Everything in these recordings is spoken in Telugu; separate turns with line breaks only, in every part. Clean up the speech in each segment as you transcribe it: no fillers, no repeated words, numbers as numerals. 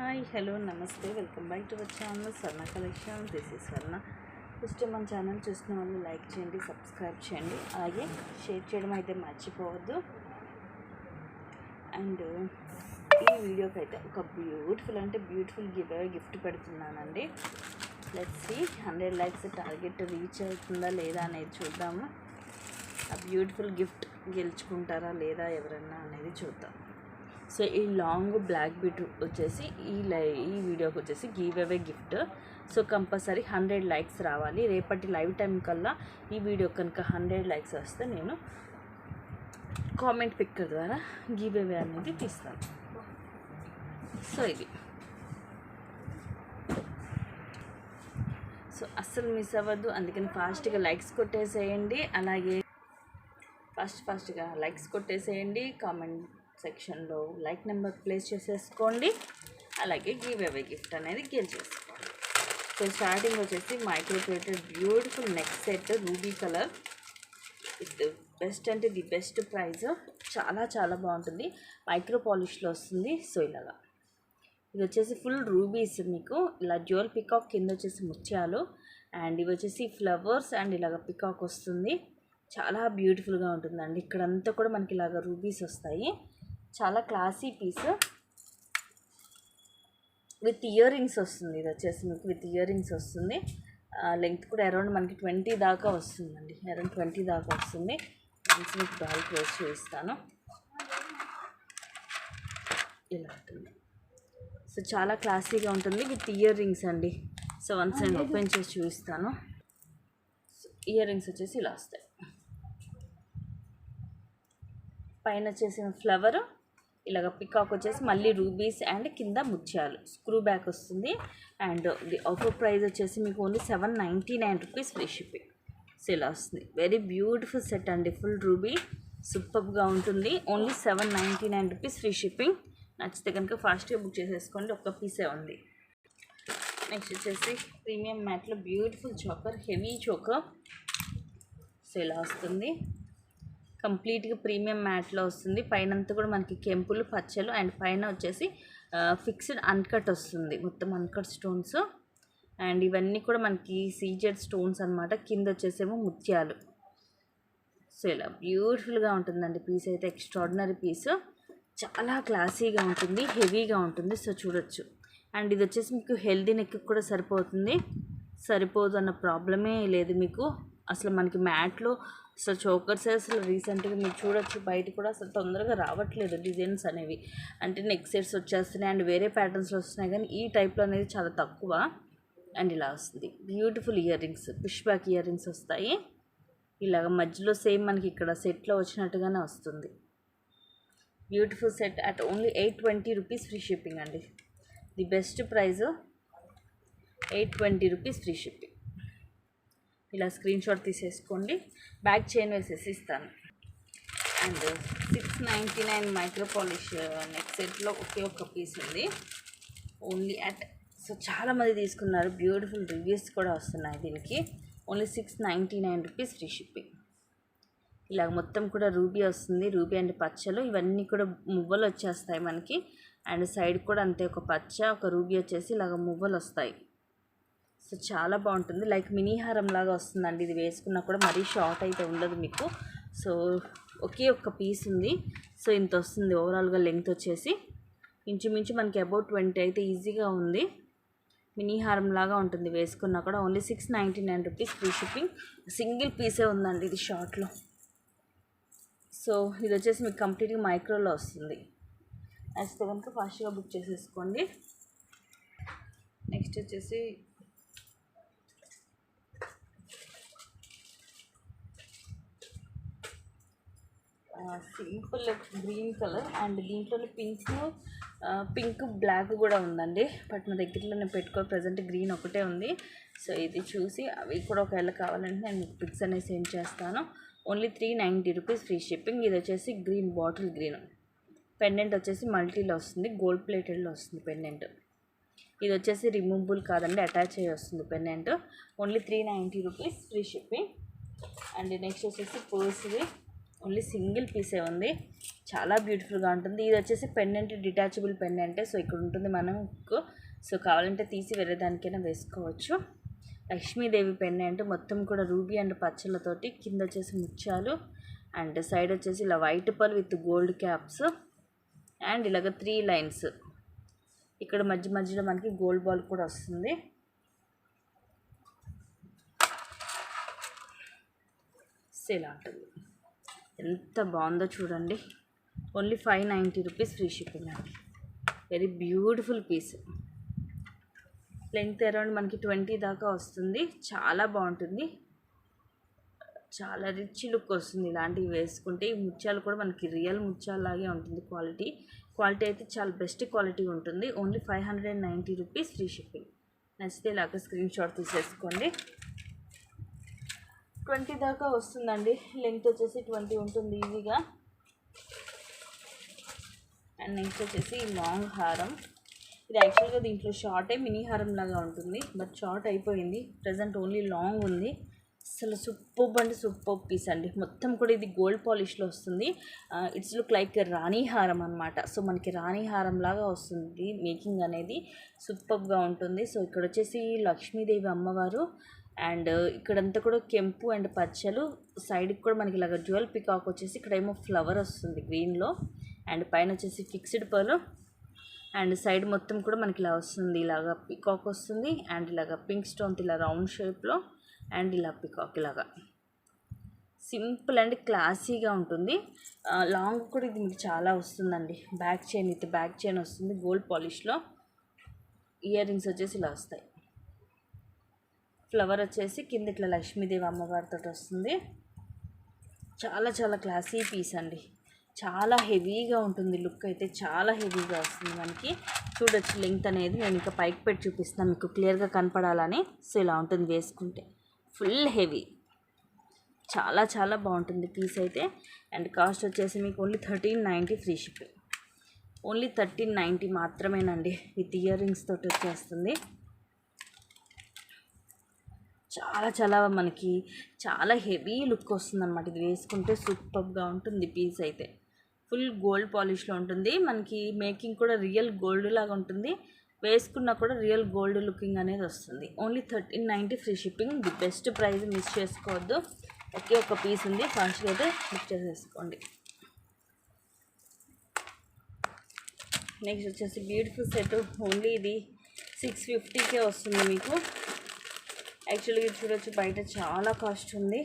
హాయ్ హలో నమస్తే welcome back to our channel Swarna collection. This is Swarna. First మన ఛానల్ చూసిన వాళ్ళు లైక్ చేయండి, సబ్స్క్రైబ్ చేయండి, అలాగే షేర్ చేయడం అయితే మర్చిపోవద్దు. అండ్ ఈ వీడియోకి అయితే ఒక బ్యూటిఫుల్ గిఫ్ట్ పెడుతున్నానండి. Let's see 100 likes target reach అవుతుందా లేదా అనేది చూద్దాము. ఆ బ్యూటిఫుల్ గిఫ్ట్ గెలుచుకుంటారా లేదా ఎవరన్నా అనేది చూద్దాం. సో ఈ లాంగ్ బ్లాక్ బీట్ వచ్చేసి ఈ వీడియోకి వచ్చేసి give away gift. So compulsory 100 likes రావాలి. రేపటి లైవ్ టైం కల్లా ఈ వీడియో కనుక 100 లైక్స్ వస్తే నేను కామెంట్ పిక్కర్ ద్వారా గివ్ అవే అనేది తీస్తాను. సో ఇది అస్సలు మిస్ అవ్వద్దు. అందుకని ఫాస్ట్గా లైక్స్ కొట్టేసేయండి. అలాగే ఫాస్ట్గా లైక్స్ కొట్టేసేయండి. కామెంట్ సెక్షన్లో లైక్ నెంబర్ ప్లేస్ చేసేసుకోండి. అలాగే గివ్ అవే గిఫ్ట్ అనేది గెలిచేసుకోండి. సో స్టార్టింగ్ వచ్చేసి micro plated beautiful neck set ruby colour with best అంటే ది బెస్ట్ ప్రైస్. చాలా బాగుంటుంది. మైక్రో పాలిష్లో వస్తుంది. సో ఇలాగా ఇది వచ్చేసి ఫుల్ రూబీస్, మీకు ఇలా డ్యూయల్ పికాక్ కింద వచ్చేసి ముత్యాలు, అండ్ ఇవి వచ్చేసి ఫ్లవర్స్ అండ్ ఇలాగ పికాక్ వస్తుంది. చాలా బ్యూటిఫుల్గా ఉంటుందండి. ఇక్కడంతా కూడా మనకి ఇలాగ రూబీస్ వస్తాయి. చాలా classy piece with year rings వస్తుంది. ఇది వచ్చేసి మీకు విత్ ఇయర్ రింగ్స్ వస్తుంది. లెంగ్త్ కూడా అరౌండ్ మనకి 20 దాకా వస్తుందండి. అరౌండ్ 20 దాకా వస్తుంది. మీకు డాల్ క్లోజ్ చేయిస్తాను. ఇలా ఉంటుంది. సో చాలా క్లాసీగా ఉంటుంది విత్ ఇయర్ రింగ్స్ అండి. సో వన్స్ నేను ఓపెన్ చేసి చూపిస్తాను. ఇయర్ రింగ్స్ వచ్చేసి ఇలా వస్తాయి. పైన వచ్చేసిన ఫ్లవర్ ఇలాగ పికాక్ వచ్చేసి మళ్ళీ రూబీస్ అండ్ కింద ముత్యాలు, స్క్రూ బ్యాక్ వస్తుంది. అండ్ ది ఆఫర్ ప్రైస్ వచ్చేసి మీకు only 799 rupees free shipping. So ఇలా వస్తుంది. వెరీ బ్యూటిఫుల్ సెట్ అండి. ఫుల్ రూబీ సూపర్గా ఉంటుంది. Only 799 rupees free shipping. నచ్చితే కనుక ఫాస్ట్గా బుక్ చేసేసుకోండి. ఒక్క పీసే ఉంది. నెక్స్ట్ వచ్చేసి ప్రీమియం మ్యాట్లో beautiful choker, heavy choker. So ఇలా వస్తుంది. కంప్లీట్గా ప్రీమియం మ్యాట్లో వస్తుంది. పైనంతా కూడా మనకి కెంపులు పచ్చలు అండ్ పైన వచ్చేసి ఫిక్స్డ్ అన్కట్ వస్తుంది. మొత్తం అన్కట్ స్టోన్స్ అండ్ ఇవన్నీ కూడా మనకి సీజెడ్ స్టోన్స్ అనమాట. కింద వచ్చేసేమో ముత్యాలు. సో ఇలా బ్యూటిఫుల్గా ఉంటుందండి. పీస్ అయితే ఎక్స్ట్రాడినరీ పీస్. చాలా క్లాసీగా ఉంటుంది, హెవీగా ఉంటుంది. సో చూడొచ్చు. అండ్ ఇది వచ్చేసి మీకు హెల్దీ నెక్ కూడా సరిపోదు అన్న ప్రాబ్లమే లేదు మీకు. అసలు మనకి మ్యాట్లో అసలు చోకర్స్ అసలు రీసెంట్గా మీరు చూడొచ్చు బయట కూడా అసలు తొందరగా రావట్లేదు డిజైన్స్ అనేవి. అంటే నెక్ సెట్స్ వచ్చేస్తున్నాయి అండ్ వేరే ప్యాటర్న్స్లో వస్తున్నాయి, కానీ ఈ టైప్లో అనేది చాలా తక్కువ. అండ్ ఇలా వస్తుంది. Beautiful earrings, push back earrings వస్తాయి. ఇలాగ మధ్యలో సేమ్ మనకి ఇక్కడ సెట్లో వచ్చినట్టుగానే వస్తుంది. Beautiful set at only 820 rupees free shipping అండి. The best price 820 rupees free shipping. ఇలా స్క్రీన్ షాట్ తీసేసుకోండి. బ్యాక్ చైన్ వేసేసి ఇస్తాను. అండ్ 699 మైక్రో పాలిష్ నెక్ సెట్లో ఒకే ఒక్క పీస్ ఉంది ఓన్లీ అట్. సో చాలామంది తీసుకున్నారు. బ్యూటిఫుల్ రివ్యూస్ కూడా వస్తున్నాయి దీనికి. Only 699 rupees free shipping. ఇలా మొత్తం కూడా రూబీ వస్తుంది. రూబీ అండ్ పచ్చలు ఇవన్నీ కూడా మువ్వలు వచ్చేస్తాయి మనకి. అండ్ సైడ్ కూడా అంతే, ఒక పచ్చ ఒక రూబీ వచ్చేసి ఇలాగ మువ్వలు వస్తాయి. సో చాలా బాగుంటుంది. లైక్ మినీ హారం లాగా వస్తుందండి. ఇది వేసుకున్నా కూడా మరీ షార్ట్ అయితే ఉండదు మీకు. సో ఒకే ఒక్క పీస్ ఉంది. సో ఇంత వస్తుంది ఓవరాల్గా లెంగ్త్ వచ్చేసి. ఇంచుమించు మనకి అబౌట్ 20 అయితే ఈజీగా ఉంది. మినీ హారం లాగా ఉంటుంది వేసుకున్నా కూడా. Only 699 rupees free shipping. Single పీసే ఉందండి ఇది షార్ట్లో. సో ఇది వచ్చేసి మీకు కంప్లీట్గా మైక్రోలో వస్తుంది. అయితే కనుక ఫాస్ట్గా బుక్ చేసేసుకోండి. నెక్స్ట్ వచ్చేసి సింపుల్ గ్రీన్ కలర్ అండ్ దీంట్లో పింక్ బ్లాక్ కూడా ఉందండి. బట్ నా దగ్గరలో నేను ప్రజెంట్ గ్రీన్ ఒకటే ఉంది. సో ఇది చూసి అవి కూడా ఒకవేళ కావాలంటే నేను మీకు పిక్స్ అనేది సెండ్ చేస్తాను. Only 390 rupees free shipping. ఇది వచ్చేసి గ్రీన్, బాటిల్ గ్రీన్. పెండెంట్ వచ్చేసి మల్టీలో వస్తుంది, గోల్డ్ ప్లేటెడ్లో వస్తుంది పెండెంట్. ఇది వచ్చేసి రిమూవబుల్ కాదండి, అటాచ్ అయ్యి వస్తుంది pendant. Only 390 rupees free shipping. And next వచ్చేసి పర్స్ది ఓన్లీ సింగిల్ పీసే ఉంది. చాలా బ్యూటిఫుల్గా ఉంటుంది. ఇది వచ్చేసి పెండెంట్, డిటాచబుల్ పెండెంటే. సో ఇక్కడ ఉంటుంది మనకు. సో కావాలంటే తీసి వేరే దానికైనా వేసుకోవచ్చు. లక్ష్మీదేవి పెండెంట్ మొత్తం కూడా రూబీ అండ్ పచ్చలతోటి, కింద వచ్చేసి ముత్యాలు అండ్ సైడ్ వచ్చేసి ఇలా white pearl with gold caps and ఇలాగ 3 లైన్స్. ఇక్కడ మధ్యలో మనకి గోల్డ్ బాల్ కూడా వస్తుంది. ఇలా ఉంటుంది. ఎంత బాగుందో చూడండి. ఓన్లీ 590 రూపీస్ ఫ్రీ షిప్పింగ్ అండి. Very beautiful piece. Length around మనకి 20 దాకా వస్తుంది. చాలా బాగుంటుంది. చాలా రిచ్ లుక్ వస్తుంది ఇలాంటివి వేసుకుంటే. ఈ ముత్యాలు కూడా మనకి రియల్ ముత్యాలలాగే ఉంటుంది. క్వాలిటీ అయితే చాలా బెస్ట్ క్వాలిటీ ఉంటుంది. Only 590 rupees free shipping. నచ్చితే ఇలాగ స్క్రీన్ షాట్ తీసేసుకోండి. 20 దాకా వస్తుందండి. లెంగ్త్ వచ్చేసి 20 ఉంటుంది ఈజీగా. అండ్ నెక్స్ట్ వచ్చేసి లాంగ్ హారం. ఇది యాక్చువల్గా దీంట్లో షార్టే, మినీ హారం లాగా ఉంటుంది. బట్ షార్ట్ అయిపోయింది. ప్రజెంట్ ఓన్లీ లాంగ్ ఉంది. అసలు సూపర్ పీస్ అండి. మొత్తం కూడా ఇది గోల్డ్ పాలిష్లో వస్తుంది. ఇట్స్ లుక్ లైక్ రాణి హారం అనమాట. సో మనకి రాణి హారం లాగా వస్తుంది. మేకింగ్ అనేది సూపర్గా ఉంటుంది. సో ఇక్కడ వచ్చేసి లక్ష్మీదేవి అమ్మవారు అండ్ ఇక్కడంతా కూడా కెంపు అండ్ పచ్చలు. సైడ్కి కూడా మనకి ఇలాగ డ్యూయల్ పికాక్ వచ్చేసి ఇక్కడేమో ఫ్లవర్ వస్తుంది గ్రీన్లో. అండ్ పైన వచ్చేసి ఫిక్స్డ్ పర్ల్ అండ్ సైడ్ మొత్తం కూడా మనకి ఇలా వస్తుంది. ఇలాగ పికాక్ వస్తుంది అండ్ ఇలాగ పింక్ స్టోన్తో ఇలా రౌండ్ షేప్లో అండ్ ఇలా పికాక్ ఇలాగా సింపుల్ అండ్ క్లాసీగా ఉంటుంది. లాంగ్ కూడా ఇది మీకు చాలా వస్తుందండి. బ్యాక్ చైన్ వస్తుంది గోల్డ్ పాలిష్లో. ఇయర్ రింగ్స్ వచ్చేసి ఇలా వస్తాయి. ఫ్లవర్ వచ్చేసి కింద ఇట్లా లక్ష్మీదేవి అమ్మవారితో వస్తుంది. చాలా క్లాసీ పీస్ అండి. చాలా హెవీగా ఉంటుంది. లుక్ అయితే చాలా హెవీగా వస్తుంది మనకి. చూడొచ్చు లెంగ్త్ అనేది. నేను ఇంకా పైకి పెట్టి చూపిస్తాను మీకు క్లియర్గా కనపడాలని. సో ఇలా ఉంటుంది వేసుకుంటే. Full heavy. చాలా బాగుంటుంది పీస్ అయితే. అండ్ కాస్ట్ వచ్చేసి మీకు ఓన్లీ 1390 ఫ్రీ షిప్పింగ్. ఓన్లీ 1390 మాత్రమేనండి. విత్ ఇయర్ రింగ్స్ తోటి వచ్చేస్తుంది. చాలా మనకి చాలా హెవీ లుక్ వస్తుంది అనమాట. ఇది వేసుకుంటే సూపర్గా ఉంటుంది పీస్ అయితే. ఫుల్ గోల్డ్ పాలిష్లో ఉంటుంది. మనకి మేకింగ్ కూడా రియల్ గోల్డ్ లాగా ఉంటుంది. వేసుకున్నా కూడా రియల్ గోల్డ్ లుకింగ్ అనేది వస్తుంది. Only 1390 free shipping. The best price miss చేసుకోవద్దు. ఒకే ఒక పీస్ ఉంది. ఫాస్ట్గా అయితే బుక్ చేసేసుకోండి. నెక్స్ట్ వచ్చేసి బ్యూటిఫుల్ సెట్. ఓన్లీ ఇది 650కే వస్తుంది మీకు. యాక్చువల్గా ఇది చూడొచ్చు బయట చాలా కాస్ట్ ఉంది.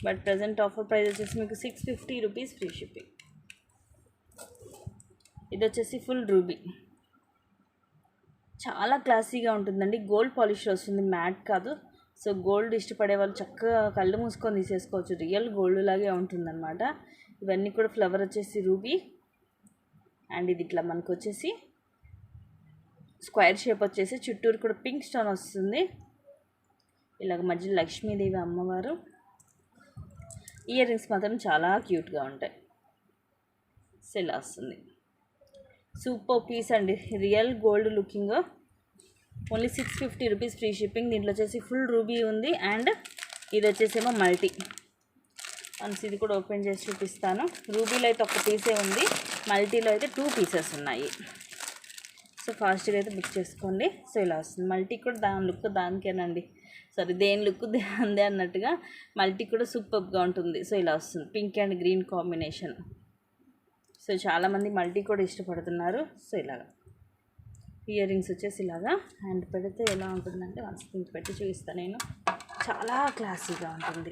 బట్ ప్రజెంట్ ఆఫర్ ప్రైస్ వచ్చేసి మీకు 650 రూపీస్ ఫ్రీ షిప్పింగ్. ఇది వచ్చేసి ఫుల్ రూబీ. చాలా క్లాసీగా ఉంటుందండి. గోల్డ్ పాలిష్ వస్తుంది, మ్యాట్ కాదు. సో గోల్డ్ ఇష్టపడే వాళ్ళు చక్కగా కళ్ళు మూసుకొని తీసేసుకోవచ్చు. రియల్ గోల్డ్ లాగే ఉంటుందన్నమాట. ఇవన్నీ కూడా ఫ్లవర్ వచ్చేసి రూబీ అండ్ ఇది ఇట్లా మనకు వచ్చేసి స్క్వేర్ షేప్ వచ్చేసి చుట్టూరు కూడా పింక్ స్టోన్ వస్తుంది. ఇలాగ మధ్యలో లక్ష్మీదేవి అమ్మవారు. ఇయర్ రింగ్స్ మాత్రం చాలా క్యూట్గా ఉంటాయి. సో ఇలా వస్తుంది. సూపర్ పీస్ అండి. Real gold looking. Only 650 rupees free shipping. దీంట్లో వచ్చేసి ఫుల్ రూబీ ఉంది అండ్ ఇది వచ్చేసేమో మల్టీ. వన్స్ ఇది కూడా ఓపెన్ చేసి చూపిస్తాను. రూబీలో అయితే ఒక పీసే ఉంది. మల్టీలో అయితే 2 పీసెస్ ఉన్నాయి. సో ఫాస్ట్గా అయితే బుక్ చేసుకోండి. సో ఇలా వస్తుంది. మల్టీ కూడా దాని లుక్ దానికేనండి. సారీ దేని లుక్ దానిదే అన్నట్టుగా మల్టీ కూడా సూపర్గా ఉంటుంది. సో ఇలా వస్తుంది. Pink and green combination. So చాలామంది మల్టీ కూడా ఇష్టపడుతున్నారు. సో ఇలాగా ఇయర్ రింగ్స్ వచ్చేసి ఇలాగా హ్యాండ్ పెడితే ఎలా ఉంటుందంటే వన్స్ పింక్ పెట్టి చూపిస్తాను నేను. చాలా క్లాసీగా ఉంటుంది.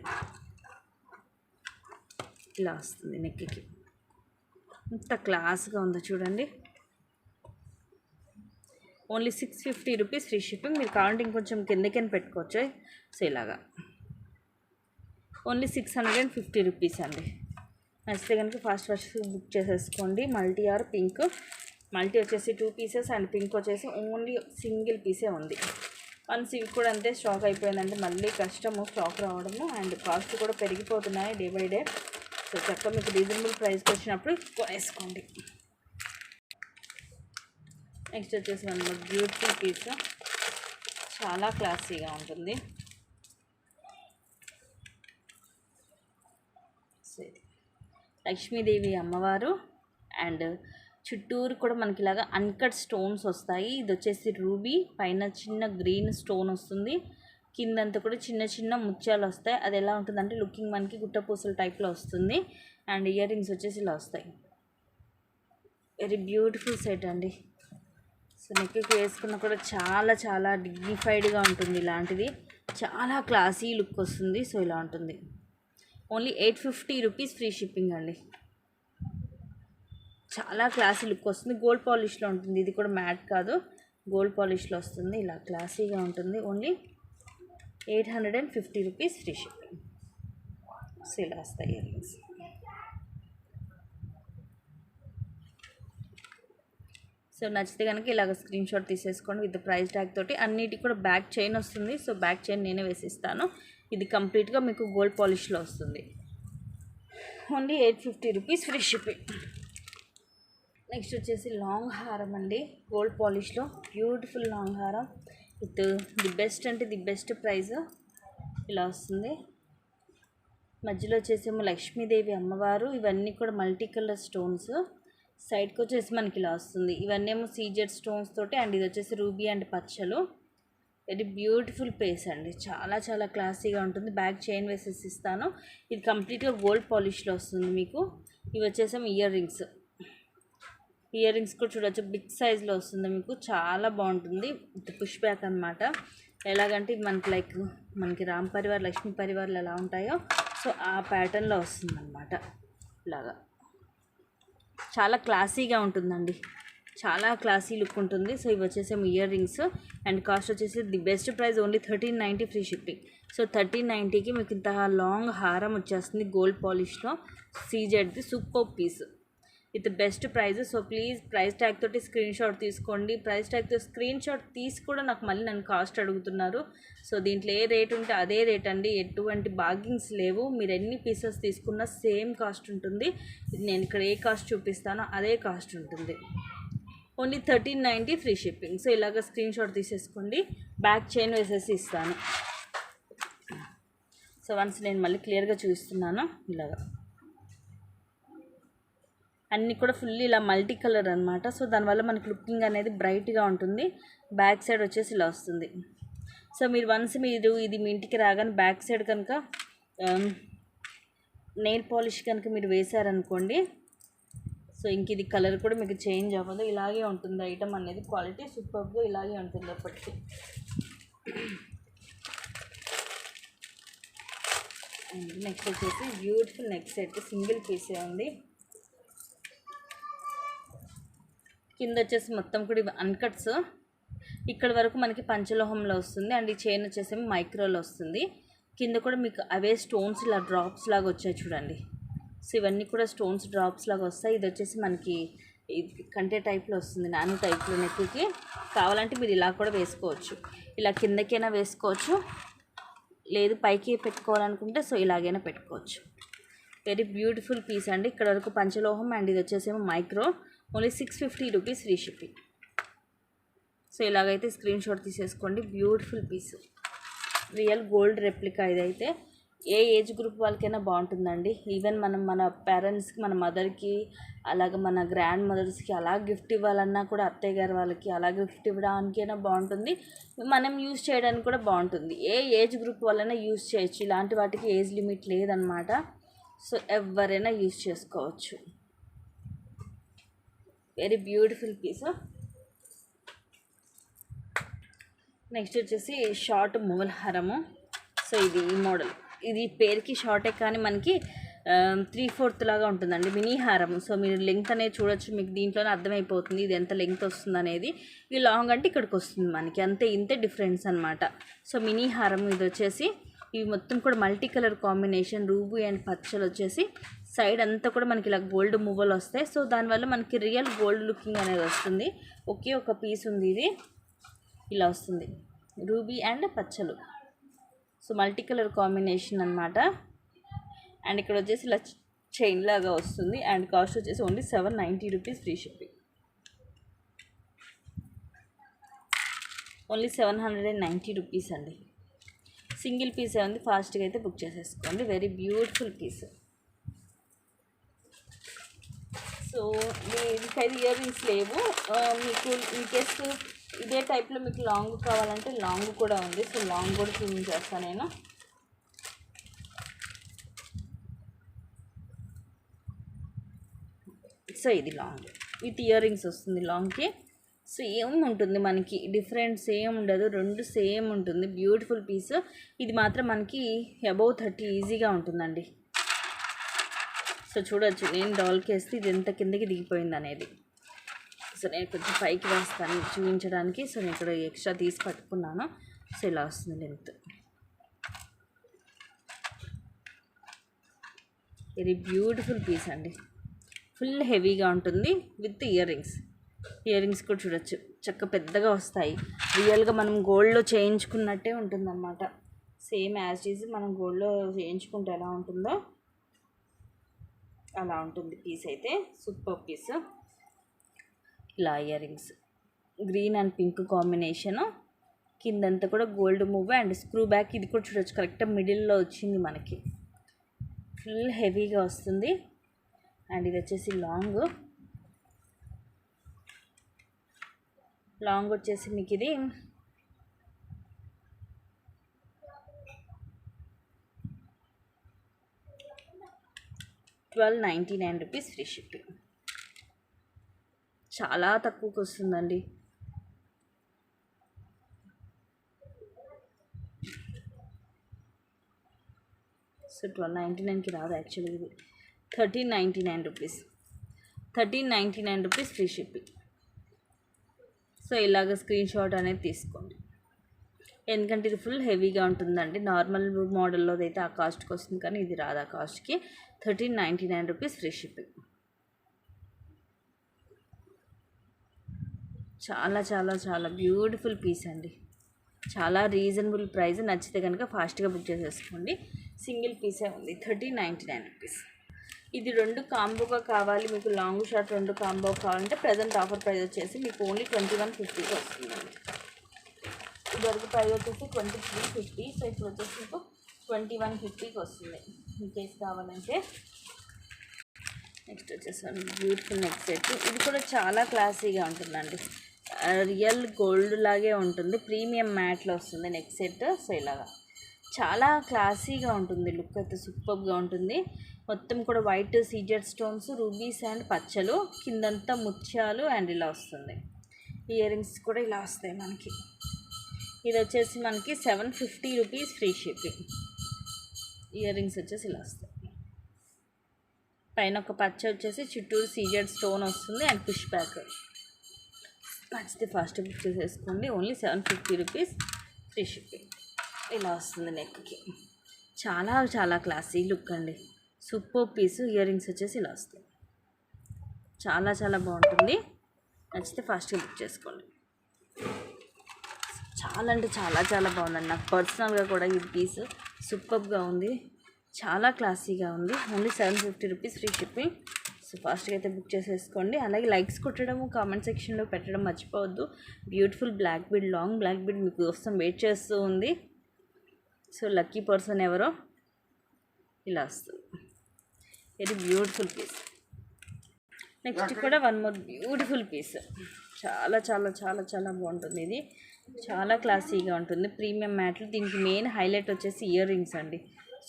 ఇలా వస్తుంది నెక్కి. ఎంత క్లాస్గా ఉందో చూడండి. Only 650 rupees free shipping. మీరు కావాలంటే ఇంకొంచెం కిందకైనా పెట్టుకోవచ్చు. సో ఇలాగా ఓన్లీ 650 రూపీస్ అండి. నచ్చితే కనుక ఫాస్ట్ బుక్ చేసేసుకోండి. Multi or pink. మల్టీ వచ్చేసి 2 పీసెస్ అండ్ పింక్ వచ్చేసి ఓన్లీ సింగిల్ పీసే ఉంది. వన్స్ ఇవి కూడా అంతే స్టాక్ అయిపోయిందంటే మళ్ళీ కష్టము స్టాక్ రావడము. అండ్ కాస్ట్ కూడా పెరిగిపోతున్నాయి డే బై డే. సో చక్కగా మీకు రీజనబుల్ ప్రైస్కి వచ్చినప్పుడు కొనేసుకోండి. నెక్స్ట్ వచ్చేసి మన బ్యూటిఫుల్ పీస్. చాలా క్లాసీగా ఉంటుంది. లక్ష్మీదేవి అమ్మవారు అండ్ చుట్టూరు కూడా మనకి ఇలాగా అన్కట్ స్టోన్స్ వస్తాయి. ఇది వచ్చేసి రూబీ, పైన చిన్న గ్రీన్ స్టోన్ వస్తుంది, కిందంతా కూడా చిన్న చిన్న ముత్యాలు వస్తాయి. అది ఎలా ఉంటుందంటే లుకింగ్ మనకి గుట్టపూసల టైప్లో వస్తుంది. అండ్ ఇయర్ రింగ్స్ వచ్చేసి ఇలా వస్తాయి. వెరీ బ్యూటిఫుల్ సెట్ అండి. సో నెక్కి వేసుకున్న కూడా చాలా చాలా డిగ్నిఫైడ్గా ఉంటుంది. ఇలాంటిది చాలా క్లాసీ లుక్ వస్తుంది. సో ఇలా ఉంటుంది. ఓన్లీ 850 రూపీస్ ఫ్రీ షిప్పింగ్ అండి. చాలా క్లాసీ లుక్ వస్తుంది. గోల్డ్ పాలిష్లో ఉంటుంది. ఇది కూడా మ్యాట్ కాదు, గోల్డ్ పాలిష్లో వస్తుంది. ఇలా క్లాసీగా ఉంటుంది. Only 850 rupees free shipping. So ఇలా వస్తాయి ఇయర్ రింగ్స్. సో నచ్చితే కనుక ఇలాగ స్క్రీన్ షాట్ తీసేసుకోండి విత్ ప్రైస్ ట్యాగ్ తోటి. అన్నిటికి కూడా బ్యాక్ చైన్ వస్తుంది. సో బ్యాక్ చైన్ నేనే వేసిస్తాను. ఇది కంప్లీట్గా మీకు గోల్డ్ పాలిష్లో వస్తుంది. Only 850 rupees free shipping. Next వచ్చేసి లాంగ్ హారం అండి, గోల్డ్ పాలిష్లో బ్యూటిఫుల్ లాంగ్ హారం విత్ ది బెస్ట్ అంటే ది బెస్ట్ ప్రైస్. ఇలా వస్తుంది. మధ్యలో వచ్చేసేమో లక్ష్మీదేవి అమ్మవారు. ఇవన్నీ కూడా మల్టీ కలర్ స్టోన్స్. సైడ్కి వచ్చేసి మనకి ఇలా వస్తుంది. ఇవన్నీ ఏమో సీజెడ్ స్టోన్స్ తోటి. అండ్ ఇది వచ్చేసి రూబీ అండ్ పచ్చలు. వెరీ బ్యూటిఫుల్ పేస్ అండి. చాలా చాలా క్లాసీగా ఉంటుంది. బ్యాక్ చైన్ వేసేసి ఇస్తాను. ఇది కంప్లీట్గా గోల్డ్ పాలిష్లో వస్తుంది మీకు. ఇవి వచ్చేసేమో ఇయర్ రింగ్స్. ఇయర్ రింగ్స్ కూడా చూడవచ్చు, బిగ్ సైజ్లో వస్తుంది మీకు. చాలా బాగుంటుంది. పుష్ బ్యాక్ అనమాట. ఎలాగంటే మనకి లైక్ మనకి రామ్ పరివార్, లక్ష్మీ పరివార్లు ఎలా ఉంటాయో సో ఆ ప్యాటర్న్లో వస్తుంది అనమాట. ఇలాగా చాలా క్లాసీగా ఉంటుందండి. చాలా క్లాసీ లుక్ ఉంటుంది. సో ఇవి వచ్చేసేమో ఇయర్ రింగ్స్. అండ్ కాస్ట్ వచ్చేసి the best price only 1390 free shipping. So 1390కి మీకు ఇంత లాంగ్ హారం వచ్చేస్తుంది గోల్డ్ పాలిష్లో. సీజెడ్ది super piece with best price. So please price tag తోటి స్క్రీన్ షాట్ తీసుకోండి. ప్రైస్ ట్యాగ్తో స్క్రీన్ షాట్ తీసి కూడా నాకు మళ్ళీ నన్ను కాస్ట్ అడుగుతున్నారు. సో దీంట్లో ఏ రేట్ ఉంటే అదే రేట్ అండి. ఎటువంటి బార్గింగ్స్ లేవు. మీరు ఎన్ని పీసెస్ తీసుకున్నా సేమ్ కాస్ట్ ఉంటుంది. నేను ఇక్కడ ఏ కాస్ట్ చూపిస్తానో అదే కాస్ట్ ఉంటుంది. Only 1390 free shipping. సో ఇలాగ స్క్రీన్ షాట్ తీసేసుకోండి. బ్యాక్ చైన్ వేసేసి ఇస్తాను. సో వన్స్ నేను మళ్ళీ క్లియర్గా చూపిస్తున్నాను. ఇలాగా అన్నీ కూడా ఫుల్ ఇలా మల్టీ కలర్ అనమాట. సో దానివల్ల మనకి లుకింగ్ అనేది బ్రైట్గా ఉంటుంది. బ్యాక్ సైడ్ వచ్చేసి ఇలా వస్తుంది. సో మీరు వన్స్ మీరు ఇది మీ ఇంటికి రాగానే బ్యాక్ సైడ్ కనుక నెయిల్ పాలిష్ కనుక మీరు వేశారనుకోండి, సో ఇంక ఇది కలర్ కూడా మీకు చేంజ్ అవ్వదు. ఇలాగే ఉంటుంది ఐటమ్ అనేది. క్వాలిటీ సూపర్గా ఇలాగే ఉంటుంది ఎప్పటికీ. నెక్స్ట్ వచ్చేసి బ్యూటిఫుల్ నెక్ సెట్, సింగిల్ పీసే ఉంది. కింద వచ్చేసి మొత్తం కూడా ఇవి అన్కట్స్. ఇక్కడ వరకు మనకి పంచలోహంలో వస్తుంది. అండ్ ఈ చైన్ వచ్చేసి మైక్రోలో వస్తుంది. కింద కూడా మీకు అవే స్టోన్స్ ఇలా డ్రాప్స్ లాగా వచ్చాయి చూడండి. సో ఇవన్నీ కూడా స్టోన్స్ డ్రాప్స్ లాగా వస్తాయి. ఇది వచ్చేసి మనకి కంటే టైప్లో వస్తుంది, నాను టైప్లో. నెక్కి కావాలంటే మీరు ఇలా కూడా వేసుకోవచ్చు. ఇలా కిందకైనా వేసుకోవచ్చు, లేదు పైకి పెట్టుకోవాలనుకుంటే సో ఇలాగైనా పెట్టుకోవచ్చు. వెరీ బ్యూటిఫుల్ పీస్ అండి. ఇక్కడ వరకు పంచలోహం అండ్ ఇది వచ్చేసేమో micro. Only 650 rupees free shipping. So ఇలాగైతే స్క్రీన్ షాట్ తీసేసుకోండి. Beautiful piece, real gold replica. ఇదైతే ఏ ఏజ్ గ్రూప్ వాళ్ళకైనా బాగుంటుందండి. ఈవెన్ మన పేరెంట్స్కి, మన మదర్కి, అలాగే మన గ్రాండ్ మదర్స్కి అలా గిఫ్ట్ ఇవ్వాలన్నా కూడా, అత్తయ్య గారు వాళ్ళకి అలా గిఫ్ట్ ఇవ్వడానికైనా బాగుంటుంది. మనం యూజ్ చేయడానికి కూడా బాగుంటుంది. ఏ ఏజ్ గ్రూప్ వాళ్ళైనా యూజ్ చేయొచ్చు. ఇలాంటి వాటికి ఏజ్ లిమిట్ లేదనమాట. సో ఎవరైనా యూజ్ చేసుకోవచ్చు. Very beautiful piece. నెక్స్ట్ వచ్చేసి షార్ట్ మువ్వల హారము. సో ఇది ఈ మోడల్. ఇది పేరుకి షార్టే కానీ మనకి 3/4 లాగా ఉంటుందండి, మినీ హారం. సో మీరు లెంగ్త్ అనేది చూడొచ్చు, మీకు దీంట్లోనే అర్థమైపోతుంది ఇది ఎంత లెంగ్త్ వస్తుంది అనేది. ఇది లాంగ్ అంటే ఇక్కడికి వస్తుంది మనకి, అంతే ఇంతే డిఫరెన్స్ అనమాట. సో మినీ హారం ఇది వచ్చేసి ఇవి మొత్తం కూడా multi colour combination. Ruby and పచ్చలు వచ్చేసి సైడ్ అంతా కూడా మనకి ఇలా గోల్డ్ మువ్వలు వస్తాయి. సో దానివల్ల మనకి రియల్ గోల్డ్ లుకింగ్ అనేది వస్తుంది. ఒకే ఒక పీస్ ఉంది, ఇది ఇలా వస్తుంది, రూబీ అండ్ పచ్చలు. సో మల్టీ కలర్ కాంబినేషన్ అనమాట. అండ్ ఇక్కడ వచ్చేసి ఇలా చైన్ లాగా వస్తుంది. అండ్ కాస్ట్ వచ్చేసి only 790 rupees free shipping. Only 790 rupees అండి. సింగిల్ పీసే ఉంది. ఫాస్ట్గా అయితే బుక్ చేసేసుకోండి. Very beautiful piece. సో దీనికైతే ఇయర్ రింగ్స్ లేవు. మీకు ఇన్ కేస్ ఇదే టైప్లో మీకు లాంగ్ కావాలంటే లాంగ్ కూడా ఉంది. సో లాంగ్ కూడా చూపించేస్తాను నేను. సో ఇది లాంగ్ విత్ ఇయర్ రింగ్స్ వస్తుంది లాంగ్కి. సేమ్ ఉంటుంది మనకి, డిఫరెంట్ సేమ్ ఉండదు, రెండు సేమ్ ఉంటుంది. Beautiful piece. ఇది మాత్రం మనకి అబౌవ్ 30 ఈజీగా ఉంటుందండి. సో చూడొచ్చు నేను డాల్కి వేస్తే ఇది ఎంత కిందకి దిగిపోయింది అనేది. సో నేను కొంచెం పైకి వేస్తాను చూపించడానికి. సో నేను ఇక్కడ ఎక్స్ట్రా తీసి పట్టుకున్నాను. సో ఇలా వస్తుంది లెంత్. ఇది బ్యూటిఫుల్ పీస్ అండి. ఫుల్ హెవీగా ఉంటుంది with ear rings. Ear rings కూడా చూడొచ్చు చక్క పెద్దగా వస్తాయి. రియల్గా మనం గోల్డ్లో చేయించుకున్నట్టే ఉంటుందన్నమాట. సేమ్ యాజ్ ఈజ్ మనం గోల్డ్లో చేయించుకుంటే ఎలా ఉంటుందో అలా ఉంటుంది పీస్ అయితే. Super piece. ఇలా ear rings green and pink combination. కిందంతా కూడా gold move and screw back. ఇది కూడా చూడొచ్చు కరెక్ట్గా మిడిల్లో వచ్చింది మనకి. ఫుల్ హెవీగా వస్తుంది. అండ్ ఇది వచ్చేసి లాంగ్. లాంగ్ వచ్చేసి మీకు ఇది ₹1299 ఫ్రీ షిప్పింగ్. చాలా తక్కువకి వస్తుందండి. సో ₹1299కి రాదు యాక్చువల్లీ. ఇది ₹1399. ₹1399 ఫ్రీ షిప్పింగ్. సో ఇలాగ స్క్రీన్ షాట్ అనేది తీసుకోండి. ఎందుకంటే ఇది ఫుల్ హెవీగా ఉంటుందండి. నార్మల్ మోడల్లో అయితే ఆ కాస్ట్కి వస్తుంది, కానీ ఇది రాదు ఆ కాస్ట్కి. ₹1399 ఫ్రీ షిప్పింగ్. చాలా చాలా చాలా బ్యూటిఫుల్ పీస్ అండి. చాలా రీజనబుల్ ప్రైస్. నచ్చితే కనుక ఫాస్ట్గా బుక్ చేసేసుకోండి. సింగిల్ పీసే ఉంది. ₹1399. ఇది రెండు కాంబోగా కావాలి మీకు, లాంగ్ షార్ట్ రెండు కాంబో కావాలంటే ప్రజెంట్ ఆఫర్ ప్రైస్ వచ్చేసి మీకు ఓన్లీ 2150కి వస్తుందండి. ఇదివరకు ప్రైస్ వచ్చేసి 2350. సో ఇప్పుడు వచ్చేసి మీకు 2150కి వస్తుంది ఇన్ కేస్ కావాలంటే. నెక్స్ట్ వచ్చేసి బ్యూటిఫుల్ నెక్ సెట్. ఇది కూడా చాలా క్లాసీగా ఉంటుందండి. రియల్ గోల్డ్ లాగే ఉంటుంది. ప్రీమియం మ్యాట్లో వస్తుంది నెక్ సెట్. సో ఇలాగా చాలా క్లాసీగా ఉంటుంది. లుక్ అయితే సూపర్గా ఉంటుంది. మొత్తం కూడా white CZ stones, rubies and పచ్చలు, కిందంతా ముత్యాలు అండ్ ఇలా వస్తుంది. ఇయర్ రింగ్స్ కూడా ఇలా వస్తాయి మనకి. ఇది వచ్చేసి మనకి ₹750 ఫ్రీ షిప్పింగ్. ఇయర్ రింగ్స్ వచ్చేసి ఇలా వస్తాయి. పైన ఒక పచ్చ వచ్చేసి చుట్టూరు సీజెడ్ స్టోన్ వస్తుంది అండ్ పుష్ బ్యాక్. నచ్చితే ఫాస్ట్ బుక్ చేసేసుకోండి. Only ₹750 free shipping. ఇలా వస్తుంది నెక్కి. చాలా చాలా క్లాసీ లుక్ అండి. Super piece. ఇయర్ రింగ్స్ వచ్చేసి ఇలా వస్తాయి. చాలా చాలా బాగుంటుంది. నచ్చితే ఫాస్ట్గా బుక్ చేసుకోండి. చాలా అంటే చాలా చాలా బాగుందండి. నాకు పర్సనల్గా కూడా ఈ పీస్ సూపర్గా ఉంది. చాలా క్లాసీగా ఉంది. Only ₹750 free shipping. సో ఫాస్ట్గా అయితే బుక్ చేసేసుకోండి. అలాగే లైక్స్ కొట్టడము, కామెంట్ సెక్షన్లో పెట్టడం మర్చిపోవద్దు. Beautiful black bead, long black bead మీకు కోసం వెయిట్ చేస్తూ ఉంది. సో లక్కీ పర్సన్ ఎవరో ఇలా వస్తుంది. Very beautiful piece. నెక్స్ట్ కూడా వన్ మోర్ బ్యూటిఫుల్ పీస్. చాలా చాలా చాలా చాలా బాగుంటుంది. ఇది చాలా క్లాసీగా ఉంటుంది. ప్రీమియం మ్యాట్లు. దీనికి మెయిన్ హైలైట్ వచ్చేసి ఇయర్ రింగ్స్ అండి.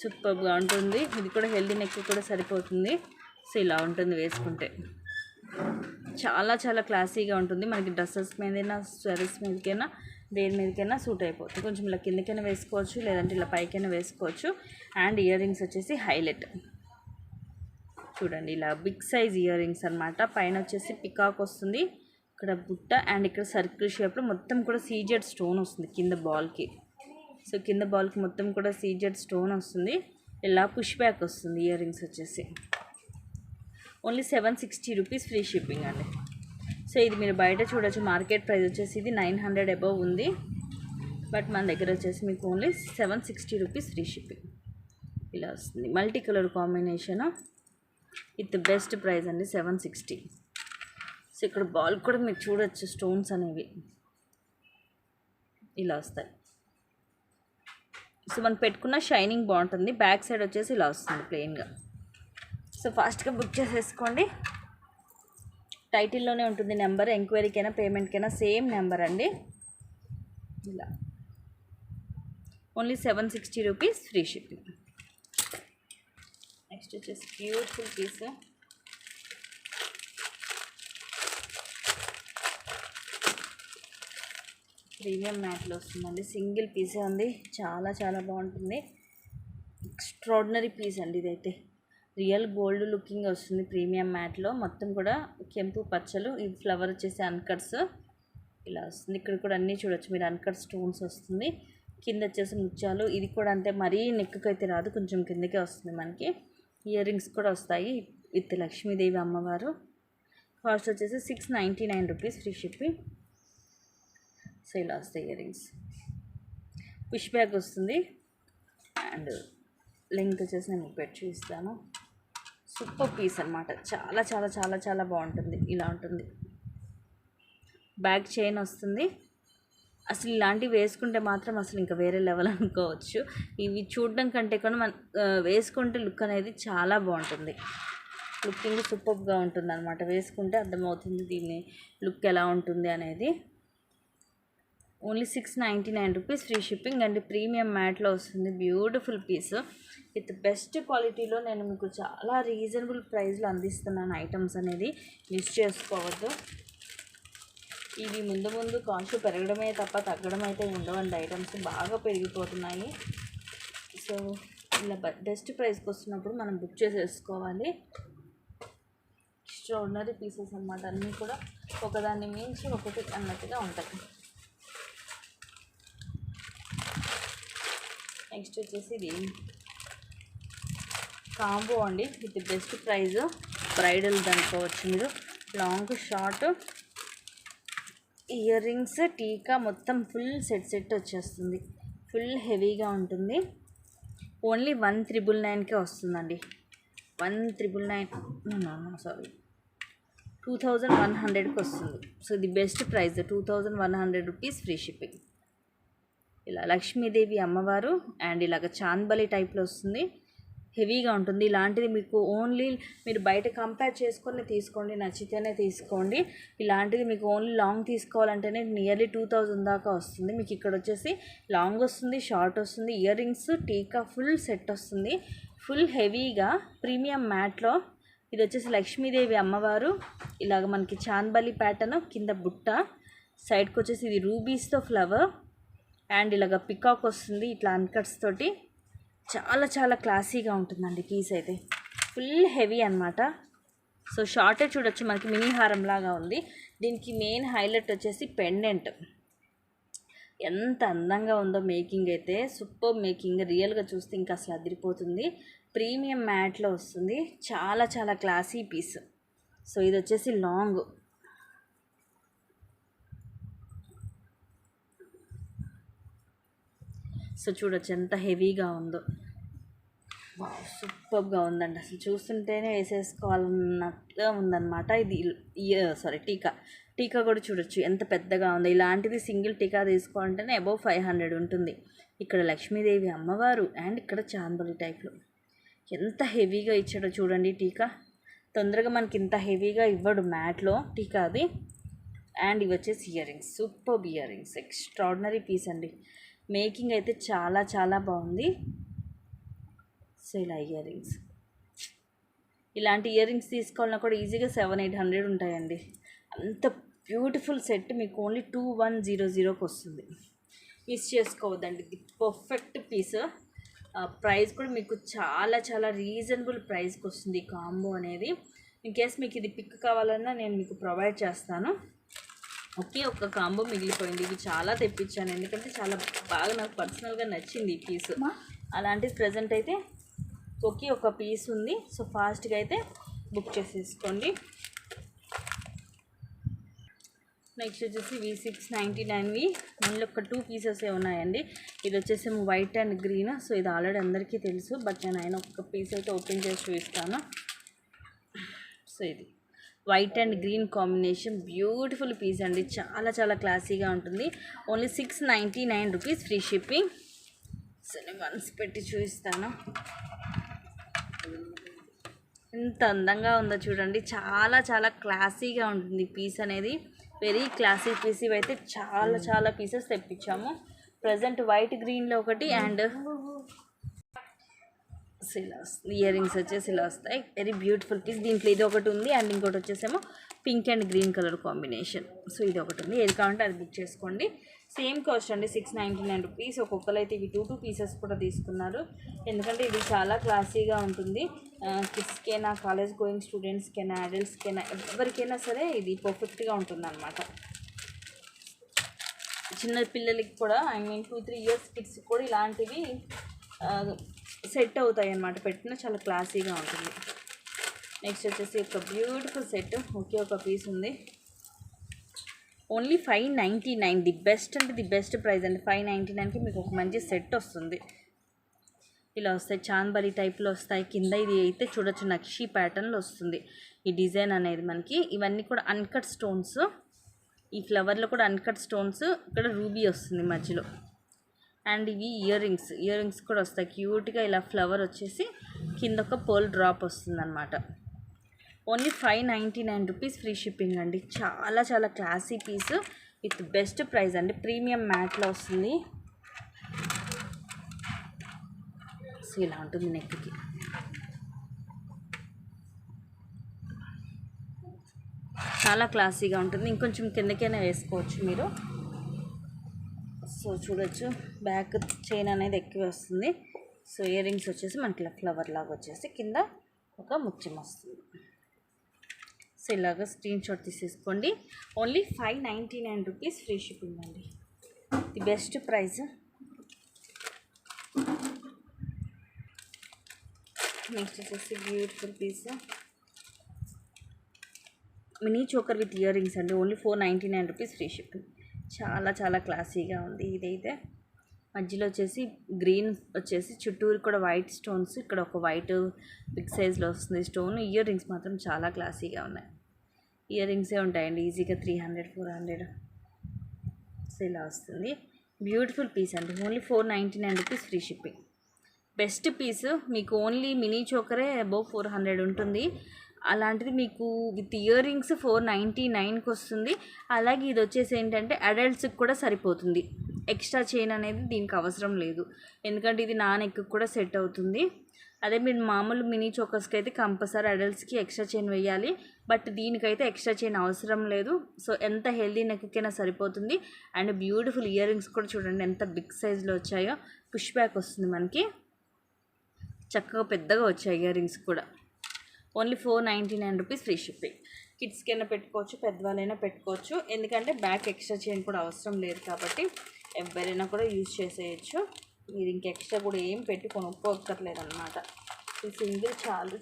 సూపర్గా ఉంటుంది. ఇది కూడా హెల్దీ నెక్ కూడా సరిపోతుంది. సో ఇలా ఉంటుంది వేసుకుంటే. చాలా చాలా క్లాసీగా ఉంటుంది. మనకి డ్రెస్సెస్ మీదైనా, స్వెటర్స్ మీదకైనా, దేని మీదకైనా సూట్ అయిపోతుంది. కొంచెం ఇలా కిందకైనా వేసుకోవచ్చు, లేదంటే ఇలా పైకైనా వేసుకోవచ్చు. అండ్ ఇయర్ రింగ్స్ వచ్చేసి హైలైట్ చూడండి. ఇలా బిగ్ సైజ్ ఇయర్ రింగ్స్ అనమాట. పైన వచ్చేసి పికాక్ వస్తుంది, ఇక్కడ బుట్ట అండ్ ఇక్కడ సర్కిల్ షేప్లో మొత్తం కూడా సీజెడ్ స్టోన్ వస్తుంది కింద బాల్కి. సో కింద బాల్కి మొత్తం కూడా సీజెడ్ స్టోన్ వస్తుంది. ఇలా పుష్ బ్యాక్ వస్తుంది. ఇయర్ రింగ్స్ వచ్చేసి ఓన్లీ ₹760 ఫ్రీ షిప్పింగ్ అండి. సో ఇది మీరు బయట చూడొచ్చు. మార్కెట్ ప్రైస్ వచ్చేసి ఇది 900 అబవ్ ఉంది. బట్ మన దగ్గర వచ్చేసి మీకు ఓన్లీ ₹760 ఫ్రీ షిప్పింగ్. ఇలా వస్తుంది. Multi colour combination with best price అండి, 760. సో ఇక్కడ బాల్ కూడా మీరు చూడొచ్చు. స్టోన్స్ అనేవి ఇలా వస్తాయి. సో మనం పెట్టుకున్న షైనింగ్ బాగుంటుంది. బ్యాక్ సైడ్ వచ్చేసి ఇలా వస్తుంది ప్లెయిన్గా. సో ఫాస్ట్గా బుక్ చేసేసుకోండి. టైటిల్లోనే ఉంటుంది నెంబర్, ఎంక్వైరీకైనా పేమెంట్కైనా సేమ్ నెంబర్ అండి. ఇలా only 760 rupees free shipping. Next వచ్చేసి బ్యూటిఫుల్ పీస్, ప్రీమియం మ్యాట్లో వస్తుందండి. సింగిల్ పీసే ఉంది, చాలా చాలా బాగుంటుంది. ఎక్స్ట్రాడినరీ పీస్ అండి ఇదైతే. రియల్ గోల్డ్ లుకింగ్ వస్తుంది ప్రీమియం మ్యాట్లో. మొత్తం కూడా కెంపు పచ్చలు, ఈ ఫ్లవర్ వచ్చేసి అన్కట్స్ ఇలా వస్తుంది. ఇక్కడ కూడా అన్నీ చూడొచ్చు మీరు, అన్కట్ స్టోన్స్ వస్తుంది. కింద వచ్చేసి ముత్యాలు, ఇది కూడా అంతే, మరీ నెక్కు అయితే రాదు, కొంచెం కిందకే వస్తుంది మనకి. ఇయర్ రింగ్స్ కూడా వస్తాయి విత్ లక్ష్మీదేవి అమ్మవారు. కాస్ట్ వచ్చేసి 699 రూపీస్ ఫ్రీ షిప్పింగ్. సో ఇలా వస్తాయి ఇయర్ రింగ్స్. పుష్ బ్యాగ్ వస్తుంది అండ్ లెంగ్త్ వచ్చేసి నేను పెట్టి చూపిస్తాను. సూపర్ పీస్ అనమాట, చాలా చాలా చాలా చాలా బాగుంటుంది. ఇలా ఉంటుంది, బ్యాగ్ చైన్ వస్తుంది. అసలు ఇలాంటివి వేసుకుంటే మాత్రం అసలు ఇంకా వేరే లెవెల్ అనుకోవచ్చు. ఇవి చూడడం కంటే కూడా మన వేసుకుంటే లుక్ అనేది చాలా బాగుంటుంది. లుకింగ్ సూపర్గా ఉంటుంది అనమాట. వేసుకుంటే అర్థమవుతుంది దీన్ని లుక్ ఎలా ఉంటుంది అనేది. Only 699 rupees free shipping and premium మ్యాట్లో వస్తుంది. బ్యూటిఫుల్ పీస్ విత్ బెస్ట్ క్వాలిటీలో నేను మీకు చాలా రీజనబుల్ ప్రైస్లో అందిస్తున్నాను ఐటమ్స్ అనేది. మిస్ చేసుకోవద్దు. ఇవి ముందు ముందు కాస్ట్ పెరగడమే తప్ప తగ్గడం అయితే ఉండవండి. ఐటమ్స్ బాగా పెరిగిపోతున్నాయి. సో ఇలా బెస్ట్ ప్రైస్కి వస్తున్నప్పుడు మనం బుక్ చేసేసుకోవాలి. ఎక్స్ట్రాడినరీ పీసెస్ అన్నమాట, అన్నీ కూడా ఒకదాన్ని మించి ఒకటి అన్నట్టుగా ఉంటాయి. నెక్స్ట్ వచ్చేసి ఇది కాంబో అండి విత్ బెస్ట్ ప్రైస్. బ్రైడల్ అనుకోవచ్చు మీరు. లాంగ్ షార్ట్ ఇయర్ రింగ్స్ టీకా మొత్తం ఫుల్ సెట్ వచ్చేస్తుంది. ఫుల్ హెవీగా ఉంటుంది. ఓన్లీ 1999కే వస్తుందండి. 1999 సారీ 2100కి వస్తుంది. సో ఇది best price, 2100 rupees free shipping. ఇలా లక్ష్మీదేవి అమ్మవారు అండ్ ఇలాగ చాందబలి టైప్లో వస్తుంది. హెవీగా ఉంటుంది. ఇలాంటిది మీకు ఓన్లీ మీరు బయట కంపేర్ చేసుకొని తీసుకోండి, నచ్చితేనే తీసుకోండి. ఇలాంటిది మీకు ఓన్లీ లాంగ్ తీసుకోవాలంటేనే నియర్లీ 2000 దాకా వస్తుంది. మీకు ఇక్కడ వచ్చేసి లాంగ్ వస్తుంది, షార్ట్ వస్తుంది, ఇయర్ రింగ్స్ టీకా ఫుల్ సెట్ వస్తుంది. ఫుల్ హెవీగా ప్రీమియం మ్యాట్లో. ఇది వచ్చేసి లక్ష్మీదేవి అమ్మవారు. ఇలాగ మనకి చాందబలి ప్యాటర్న్, కింద బుట్ట, సైడ్కి వచ్చేసి ఇది రూబీస్తో ఫ్లవర్ అండ్ ఇలాగ పికాక్ వస్తుంది ఇట్లా అన్కట్స్ తోటి. చాలా చాలా క్లాసీగా ఉంటుందండి పీస్ అయితే. ఫుల్ హెవీ అనమాట. సో షార్టే చూడొచ్చు మనకి మినీ హారం లాగా ఉంది. దీనికి మెయిన్ హైలైట్ వచ్చేసి పెండెంట్. ఎంత అందంగా ఉందో మేకింగ్ అయితే, సూపర్ మేకింగ్. రియల్గా చూస్తే ఇంకా అసలు అదిరిపోతుంది. ప్రీమియం మ్యాట్లో వస్తుంది. చాలా చాలా క్లాసీ పీస్. సో ఇది వచ్చేసి లాంగ్. సో చూడొచ్చు ఎంత హెవీగా ఉందో. సూపర్గా ఉందండి. అసలు చూస్తుంటేనే వేసేసుకోవాలన్నట్టుగా ఉందన్నమాట. ఇది టీకా కూడా చూడొచ్చు ఎంత పెద్దగా ఉందో. ఇలాంటిది సింగిల్ టీకా తీసుకోవాలంటేనే అబౌవ్ 500 ఉంటుంది. ఇక్కడ లక్ష్మీదేవి అమ్మవారు అండ్ ఇక్కడ చాందబలి టైప్లో ఎంత హెవీగా ఇచ్చాడో చూడండి. టీకా తొందరగా మనకి ఇంత హెవీగా ఇవ్వడు మ్యాట్లో టీకా అది. అండ్ ఇవి వచ్చేసి ear rings, super ear rings, extraordinary piece అండి. మేకింగ్ అయితే చాలా చాలా బాగుంది. సో ఇలా ఇయర్ రింగ్స్, ఇలాంటి ఇయర్ రింగ్స్ తీసుకోవాలన్నా కూడా ఈజీగా 700-800 ఉంటాయండి. అంత బ్యూటిఫుల్ సెట్ మీకు ఓన్లీ 2100కి వస్తుంది. మిస్ చేసుకోవద్దండి. ఇది పర్ఫెక్ట్ పీస్. ప్రైస్ కూడా మీకు చాలా చాలా రీజనబుల్ ప్రైస్కి వస్తుంది ఈ కాంబో అనేది. ఇన్ కేస్ మీకు ఇది పిక్ కావాలన్నా నేను మీకు ప్రొవైడ్ చేస్తాను. ఒకే ఒక్క కాంబో మిగిలిపోయింది. ఇది చాలా తెప్పించాను ఎందుకంటే చాలా బాగా నాకు పర్సనల్గా నచ్చింది ఈ పీస్. అలాంటిది ప్రజెంట్ అయితే ఒకే ఒక పీస్ ఉంది. సో ఫాస్ట్గా అయితే బుక్ చేసేసుకోండి. నెక్స్ట్ వచ్చేసి V699వి మళ్ళీ ఒక 2 పీసెసే ఉన్నాయండి. ఇది వచ్చేసి వైట్ అండ్ గ్రీన్. సో ఇది ఆల్రెడీ అందరికీ తెలుసు, బట్ నేను ఆయన ఒక పీస్ అయితే ఓపెన్ చేసి చూపిస్తాను. సో ఇది white and green combination beautiful piece అండి. చాలా చాలా క్లాసీగా ఉంటుంది. Only 699 rupees free shipping. So నేను వన్స్ పెట్టి చూపిస్తాను. ఎంత అందంగా ఉందో చూడండి, చాలా చాలా క్లాసీగా ఉంటుంది పీస్ అనేది, వెరీ క్లాసీ పీస్. ఇవైతే చాలా చాలా పీసెస్ తెప్పించాము. ప్రజెంట్ వైట్ గ్రీన్లో ఒకటి అండ్ ఇలా వస్తుంది. ఇయర్ రింగ్స్ వచ్చేసి ఇలా వస్తాయి, వెరీ బ్యూటిఫుల్ పీస్. దీంట్లో ఇది ఒకటి ఉంది అండ్ ఇంకోటి వచ్చేసేమో pink and green colour combination. So ఇది ఒకటి ఉంది, ఏది కావాలంటే అది బుక్ చేసుకోండి. సేమ్ కాస్ట్ అండి, 699 రూపీస్. ఒక్కొక్కరు అయితే ఇవి 2 పీసెస్ కూడా తీసుకున్నారు, ఎందుకంటే ఇది చాలా క్లాసీగా ఉంటుంది. కిడ్స్కైనా, కాలేజ్ గోయింగ్ స్టూడెంట్స్కైనా, అడల్ట్స్కైనా, ఎవరికైనా సరే ఇది పర్ఫెక్ట్గా ఉంటుంది అనమాట. చిన్న పిల్లలకి కూడా, ఐ మీన్ 2-3 ఇయర్స్ కిడ్స్కి కూడా ఇలాంటివి సెట్ అవుతాయి అన్నమాట, పెట్టిన చాలా క్లాసీగా ఉంటుంది. నెక్స్ట్ వచ్చేసి ఒక బ్యూటిఫుల్ సెట్, ఒకే ఒక పీస్ ఉంది. ఓన్లీ 599, ది బెస్ట్ అంటే ది బెస్ట్ ప్రైస్ అండి. 599కి మీకు ఒక మంచి సెట్ వస్తుంది. ఇలా వస్తాయి, చాందబరి టైప్లో వస్తాయి. కింద ఇది అయితే చూడొచ్చు, నక్షి ప్యాటర్న్లో వస్తుంది ఈ డిజైన్ అనేది మనకి. ఇవన్నీ కూడా అన్కట్ స్టోన్స్, ఈ ఫ్లవర్లో కూడా అన్కట్ స్టోన్స్, ఇక్కడ రూబీ వస్తుంది మధ్యలో. అండ్ ఇవి ఇయర్ రింగ్స్ కూడా వస్తాయి క్యూట్గా. ఇలా ఫ్లవర్ వచ్చేసి కింద ఒక పర్ల్ డ్రాప్ వస్తుంది అనమాట. ఓన్లీ 599 రూపీస్, ఫ్రీ షిప్పింగ్ అండి. చాలా చాలా classy piece with best price అండి. ప్రీమియం మ్యాట్లో వస్తుంది. సో ఇలా ఉంటుంది నెక్కి. చాలా క్లాసీగా ఉంటుంది, ఇంకొంచెం కిందకైనా వేసుకోవచ్చు మీరు. సో చూడొచ్చు, బ్యాక్ చైన్ అనేది ఎక్కువ వస్తుంది. సో ఇయర్ రింగ్స్ వచ్చేసి మనకి ఇలా ఫ్లవర్ లాగా వచ్చేసి కింద ఒక ముత్యం వస్తుంది. సో ఇలాగ స్క్రీన్ షాట్ తీసేసుకోండి. ఓన్లీ 599 రూపీస్, ఫ్రీ షిప్పింగ్ అండి, ది బెస్ట్ ప్రైస్. నెక్స్ట్ వచ్చేసి beautiful piece, mini choker with ear rings అండి. Only 499 rupees, free shipping. చాలా చాలా క్లాసీగా ఉంది. ఇదైతే మధ్యలో వచ్చేసి గ్రీన్ వచ్చేసి చుట్టూరు కూడా వైట్ స్టోన్స్, ఇక్కడ ఒక వైట్ బిగ్ సైజ్లో వస్తుంది స్టోన్. ఇయర్ రింగ్స్ మాత్రం చాలా క్లాసీగా ఉన్నాయి. ఇయర్ రింగ్సే ఉంటాయండి ఈజీగా 300-400. సో ఇలా వస్తుంది, బ్యూటిఫుల్ పీస్ అండి. Only 499 rupees, free shipping. Best piece. మీకు ఓన్లీ మినీ చోకరే అబౌవ్ 400 ఉంటుంది, అలాంటిది మీకు విత్ ఇయర్ రింగ్స్ 499కి వస్తుంది. అలాగే ఇది వచ్చేసి ఏంటంటే అడల్ట్స్కి కూడా సరిపోతుంది, ఎక్స్ట్రా చైన్ అనేది దీనికి అవసరం లేదు, ఎందుకంటే ఇది నా నెక్కి కూడా సెట్ అవుతుంది. అదే మీరు మామూలు మినీ చోకర్స్కి అయితే కంపల్సరీ అడల్ట్స్కి ఎక్స్ట్రా చైన్ వేయాలి, బట్ దీనికైతే ఎక్స్ట్రా చైన్ అవసరం లేదు. సో ఎంత హెల్దీ నెక్కైనా సరిపోతుంది. అండ్ బ్యూటిఫుల్ ఇయర్ రింగ్స్ కూడా చూడండి ఎంత బిగ్ సైజ్లో వచ్చాయో. పుష్ బ్యాక్ వస్తుంది మనకి, చక్కగా పెద్దగా వచ్చాయి ఇయర్ రింగ్స్ కూడా. Only 499 rupees, free shipping. కిడ్స్కైనా పెట్టుకోవచ్చు, పెద్దవాళ్ళైనా పెట్టుకోవచ్చు, ఎందుకంటే బ్యాక్ ఎక్స్ట్రా చైన్ కూడా అవసరం లేదు కాబట్టి ఎవరైనా కూడా యూజ్ చేసేయచ్చు. మీరు ఇంక ఎక్స్ట్రా కూడా ఏం పెట్టి కొనుక్కోక్కర్లేదు అనమాట. ఈ సింగిల్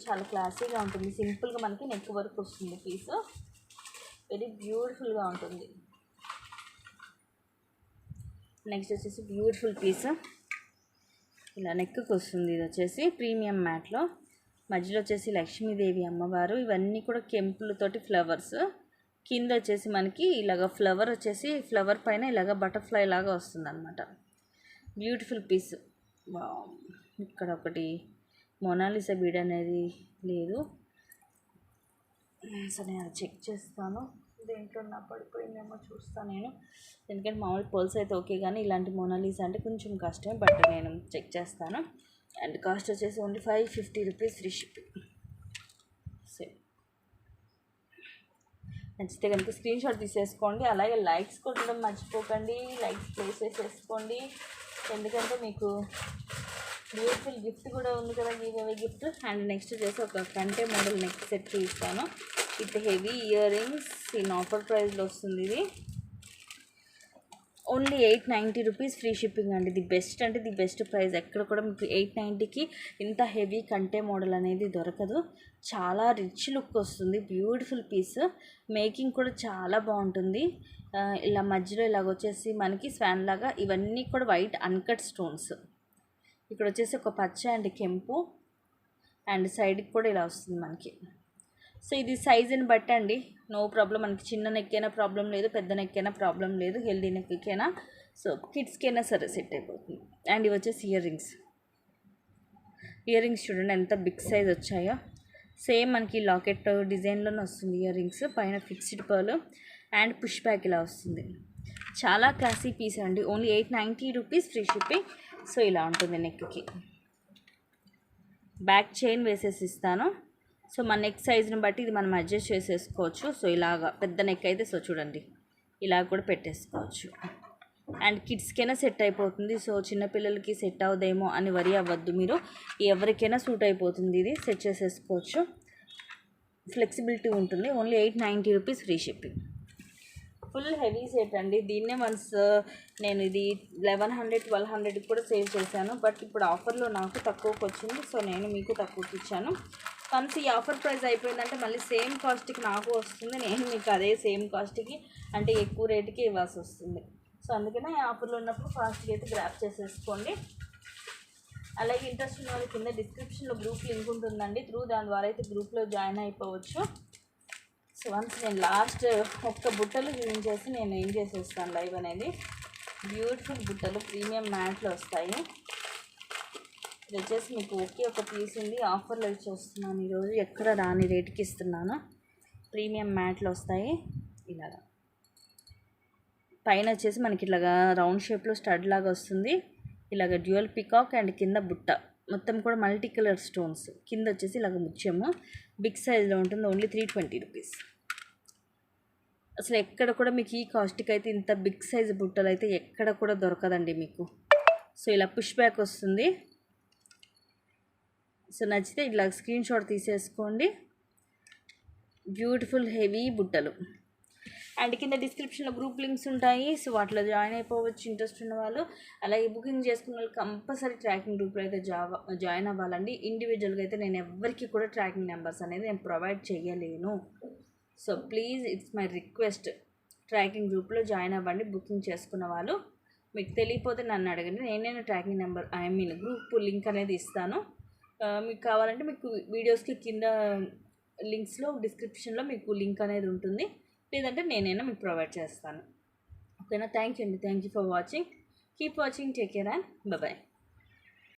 చాలా క్లాసీగా ఉంటుంది, సింపుల్గా మనకి నెక్ వర్క్ వస్తుంది పీస్, వెరీ బ్యూటిఫుల్గా ఉంటుంది. నెక్స్ట్ వచ్చేసి బ్యూటిఫుల్ పీస్, ఇలా నెక్కి వస్తుంది. ఇది వచ్చేసి ప్రీమియం మ్యాట్లో, మధ్యలో వచ్చేసి లక్ష్మీదేవి అమ్మవారు. ఇవన్నీ కూడా కెంపులతోటి ఫ్లవర్స్. కింద వచ్చేసి మనకి ఇలాగ ఫ్లవర్ వచ్చేసి ఫ్లవర్ పైన ఇలాగ బటర్ఫ్లై లాగా వస్తుంది అనమాట. Beautiful piece. ఇక్కడ ఒకటి మొనాలిసా బీడ్ అనేది లేదు, సరే నేను చెక్ చేస్తాను. దేంట్లో నా పడిపోయిందేమో చూస్తాను నేను, ఎందుకంటే మామూలు పర్ల్స్ అయితే ఓకే, కానీ ఇలాంటి మొనాలిసా అంటే కొంచెం కష్టమే, బట్ నేను చెక్ చేస్తాను. అండ్ కాస్ట్ వచ్చేసి ఓన్లీ 550 రూపీస్, ఫ్రీ షిప్పింగ్. సరే, నచ్చితే కనుక స్క్రీన్ షాట్ తీసేసుకోండి. అలాగే లైక్స్ కొట్టడం మర్చిపోకండి, లైక్స్ ప్లేస్ చేసేసుకోండి, ఎందుకంటే మీకు బ్యూటిఫుల్ గిఫ్ట్ కూడా ఉంది కదా, give away gift. And next వచ్చేసి ఒక కంటే మోడల్ నెక్ సెట్ ఇస్తాను with heavy ear rings. In offer ప్రైస్లో వస్తుంది ఇది. ఓన్లీ 890 రూపీస్, ఫ్రీ షిప్పింగ్ అండి. ది బెస్ట్ అంటే ది బెస్ట్ ప్రైస్. ఎక్కడ కూడా మీకు 890కి ఇంత హెవీ కంటే మోడల్ అనేది దొరకదు. చాలా రిచ్ లుక్ వస్తుంది, బ్యూటిఫుల్ పీస్. మేకింగ్ కూడా చాలా బాగుంటుంది. ఇలా మధ్యలో ఇలాగ వచ్చేసి మనకి స్వాన్ లాగా, ఇవన్నీ కూడా వైట్ అన్కట్ స్టోన్స్. ఇక్కడ వచ్చేసి ఒక పచ్చ అండ్ కెంపు, అండ్ సైడ్కి కూడా ఇలా వస్తుంది మనకి. సో ఇది సైజుని బట్టి అండి, నో ప్రాబ్లం. మనకి చిన్న నెక్కైనా ప్రాబ్లం లేదు, పెద్ద నెక్కైనా ప్రాబ్లం లేదు, హెల్దీ నెక్కైనా, సో కిడ్స్కైనా సరే సెట్ అయిపోతుంది. అండ్ ఇవి వచ్చేసి ఇయర్ రింగ్స్ చూడండి ఎంత బిగ్ సైజ్ వచ్చాయో. సేమ్ మనకి లాకెట్ డిజైన్లోనే వస్తుంది ఇయర్ రింగ్స్, పైన fixed pearl and push back ఇలా వస్తుంది. చాలా క్లాసీ పీస్ అండి. Only 890 rupees free shipping. So ఇలా ఉంటుంది నెక్కి. బ్యాక్ చైన్ వేసేసి ఇస్తాను. సో మన నెక్ సైజ్ని బట్టి ఇది మనం అడ్జస్ట్ చేసేసుకోవచ్చు. సో ఇలాగా పెద్ద నెక్ అయితే సో చూడండి ఇలా కూడా పెట్టేసుకోవచ్చు. అండ్ కిడ్స్కైనా సెట్ అయిపోతుంది. సో చిన్నపిల్లలకి సెట్ అవుదేమో అని వరి అవ్వద్దు మీరు, ఎవరికైనా సూట్ అయిపోతుంది. ఇది సెట్ చేసేసుకోవచ్చు, ఫ్లెక్సిబిలిటీ ఉంటుంది. Only 890 rupees free shipping. Full heavy set అండి. దీన్నే వన్స్ నేను ఇది 1100 1200 కూడా సేవ్ చేశాను. బట్ ఇప్పుడు ఆఫర్లో నాకు తక్కువకి వచ్చింది. సో నేను మీకు తక్కువకి ఇచ్చాను. వన్స్ ఈ ఆఫర్ ప్రైస్ అయిపోయిందంటే మళ్ళీ సేమ్ కాస్ట్కి నాకు వస్తుంది, నేను మీకు అదే సేమ్ కాస్ట్కి అంటే ఎక్కువ రేటుకి ఇవ్వాల్సి వస్తుంది. సో అందుకనే ఆఫర్లో ఉన్నప్పుడు ఫాస్ట్గా అయితే గ్రాప్ చేసేసుకోండి. అలాగే ఇంట్రెస్ట్ ఉన్న వాళ్ళ కింద డిస్క్రిప్షన్లో గ్రూప్ లింక్ ఉంటుందండి. దాని ద్వారా అయితే గ్రూప్లో జాయిన్ అయిపోవచ్చు. సో వన్స్ నేను లాస్ట్ ఒక్క బుట్టలు చూపించేసి నేను ఏం చేసేస్తాను లైవ్ అనేది. బ్యూటిఫుల్ బుట్టలు ప్రీమియం మ్యాట్లో వస్తాయి. ఇది వచ్చేసి మీకు ఓకే ఒక పీస్ ఉంది, ఆఫర్లో ఇచ్చేస్తున్నాను ఈరోజు, ఎక్కడ రాని రేటుకి ఇస్తున్నాను. ప్రీమియం మ్యాట్లో వస్తాయి. ఇలాగా పైన వచ్చేసి మనకి ఇలాగా రౌండ్ షేప్లో స్టడ్ లాగా వస్తుంది. ఇలాగ డ్యూయల్ పికాక్ అండ్ కింద బుట్ట మొత్తం కూడా మల్టీ కలర్ స్టోన్స్. కింద వచ్చేసి ఇలాగ ముత్యము బిగ్ సైజ్లో ఉంటుంది. Only 320 rupees. అసలు ఎక్కడ కూడా మీకు ఈ కాస్ట్కి అయితే ఇంత బిగ్ సైజ్ బుట్టలు అయితే ఎక్కడ కూడా దొరకదండి మీకు. సో ఇలా పుష్ బ్యాక్ వస్తుంది. సో నచ్చితే ఇలా స్క్రీన్ షాట్ తీసేసుకోండి. బ్యూటిఫుల్ హెవీ బుట్టలు. అండ్ కింద డిస్క్రిప్షన్లో గ్రూప్ లింక్స్ ఉంటాయి. సో వాటిలో జాయిన్ అయిపోవచ్చు ఇంట్రెస్ట్ ఉన్న వాళ్ళు. అలాగే బుకింగ్ చేసుకున్న వాళ్ళు కంపల్సరీ ట్రాకింగ్ గ్రూప్లో అయితే జాయిన్ అవ్వాలండి. ఇండివిజువల్గా అయితే నేను ఎవరికి కూడా ట్రాకింగ్ నెంబర్స్ అనేది నేను ప్రొవైడ్ చేయలేను. So please it's my request, tracking గ్రూప్లో జాయిన్ అవ్వండి బుకింగ్ చేసుకున్న వాళ్ళు. మీకు తెలియకపోతే నన్ను అడగండి, నేనే ట్రాకింగ్ నెంబర్ గ్రూప్ లింక్ అనేది ఇస్తాను. మీకు కావాలంటే మీకు వీడియోస్కి కింద లింక్స్లో డిస్క్రిప్షన్లో మీకు లింక్ అనేది ఉంటుంది, లేదంటే నేనైనా మీకు ప్రొవైడ్ చేస్తాను. ఓకేనా? థ్యాంక్ యూ అండి. Thank you for watching. Keep watching. Take care and bye.